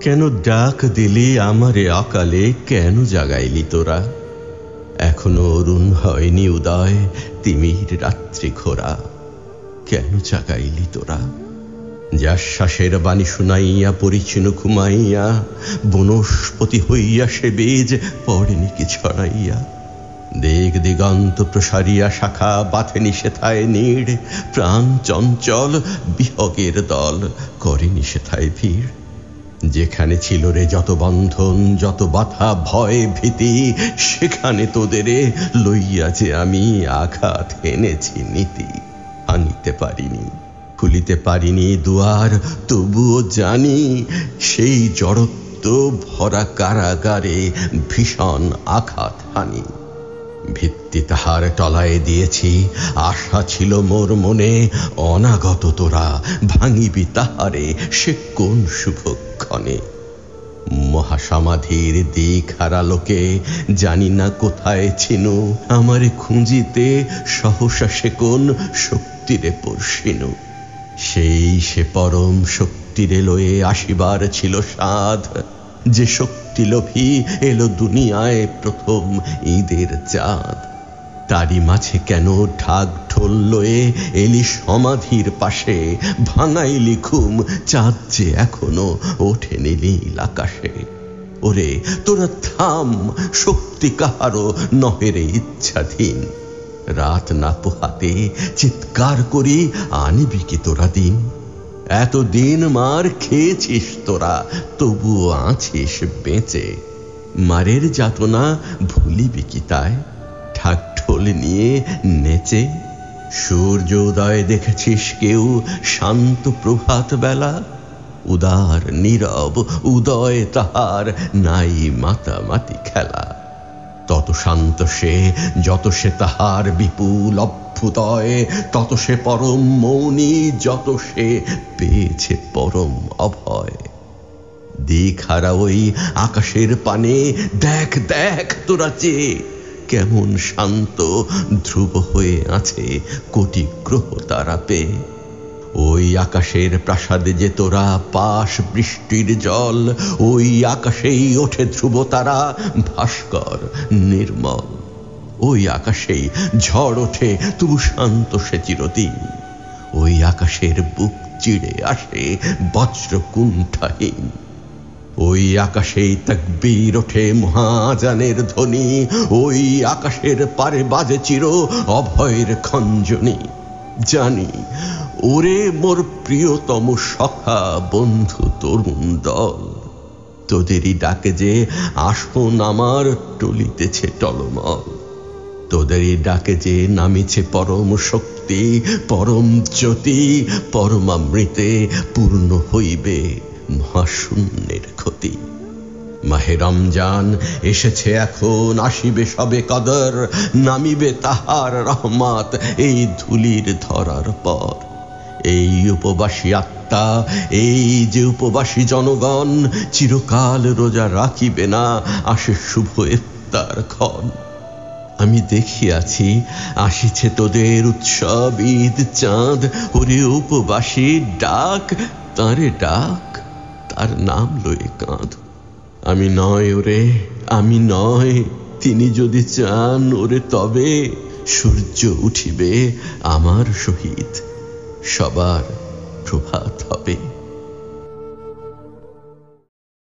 কেন ডাক দিলি আমারে অকালে, কেন জাগাইলি তোরা? এখনো অরুণ হয়নি উদয়, তিমির রাত্রি ঘোরা, কেন জাগাইলি তোরা? যাশ্বাসের বাণী শুনাইয়া পরিচিন ঘুমাইয়া, বনস্পতি হইয়া সে বীজ পড়েনি কি ছড়াইয়া। দিগ দিগন্ত প্রসারিয়া শাখা বাঁধেনি সেথায় নীড়, প্রাণ চঞ্চল বিহগের দল করেনি সেথায় ভিড়। যেখানে ছিল রে যত বন্ধন, যত বাধা ভয় ভীতি, সেখানে তোদেরে লইয়া যে আমি আঘাত এনেছি নীতি। আনিতে পারিনি, খুলিতে পারিনি দুয়ার, তবুও জানি সেই জড়ত্ব ভরা কারাগারে ভীষণ আঘাত হানি। ভিত্তি তাহার তলায় দিয়েছি, আশা ছিল মোর মনে, অনাগত তোরা ভাঙিবি তাহারে সে কোন শুভক্ষণে। মহাসমাধির দিক হারালোকে জানি না কোথায় ছিনু, আমারে খুঁজিতে সহসা সে কোন শক্তিরে পড়শিনু। সেই সে পরম শক্তিরে লয়ে আসিবার ছিল সাধ, যে শক্তি লোভী এলো দুনিয়ায় প্রথম ঈদের চাঁদ। তারই মাঝে কেন ঢাক ঢোল লয়ে এলি সমাধির পাশে, ভাঙাইলি ঘুম চাঁদ যে এখনো ওঠেনি নীল আকাশে। ওরে তোরা থাম, শক্তি কাহারও নহেরে ইচ্ছাধীন। রাত না পোহাতে চিৎকার করি আনিবি কি তোরা দিন? এতদিন মার খেয়েছিস তোরা, তবুও আছিস বেঁচে। মারের যাতনা ভুলিবি কি তাই ঢাক ঢোল নিয়ে নেচে? সূর্য উদয় দেখেছিস কেউ শান্ত প্রভাত বেলা? উদার নীরব উদয় তাহার, নাই মাতামাতি খেলা। তত শান্ত সে যত সে তাহার বিপুল অভ্যুদয়, তত সে পরম মৌনী যত সে পেয়েছে পরম অভয়। দিক হারা ওই আকাশের পানে দেখ দেখ তোরা চেয়ে, কেমন শান্ত ধ্রুব হয়ে আছে কোটি গ্রহ তারা পেয়ে। ওই আকাশের প্রাসাদে যে তোরা পাশ বৃষ্টির জল, ওই আকাশেই ওঠে ধ্রুব তারা ভাস্কর নির্মল। ওই আকাশেই ঝড় ওঠে তবু শান্ত সে চিরদিন। ওই আকাশের বুক চিড়ে আসে বজ্র কুণ্ঠাহীন। ওই আকাশেই তাকবীর ওঠে মহাজানের ধ্বনি, ওই আকাশের পারে বাজে চির অভয়ের খঞ্জনি। জানি ওরে মোর প্রিয়তম সখা বন্ধু তরুণ দল, তোদেরই ডাকে যে আসন আমার টলিতেছে টলমল। তোদেরই ডাকে যে নামিছে পরম শক্তি, পরম জ্যোতি, পরমামৃতে পূর্ণ হইবে মহাশূন্যের ক্ষতি। মাহে রমজান এসেছে এখন, আসিবে সবে কদর, নামিবে তাহার রহমত এই ধুলির ধরার পর। এই উপবাসী আত্মা, এই যে উপবাসী জনগণ, চিরকাল রোজা রাখিবে না, আসে শুভ ইফতার ক্ষণ। আমি দেখিয়াছি আসিছে তোদের উৎসব ঈদ চাঁদ, ওরে উপবাসী ডাক তাঁরে ডাক, তার নাম লয়ে কাঁদ। আমি নয় ওরে, আমি নয়, তিনি যদি চান ওরে তবে সূর্য উঠিবে আমার সহিত, সবার প্রভাত হবে।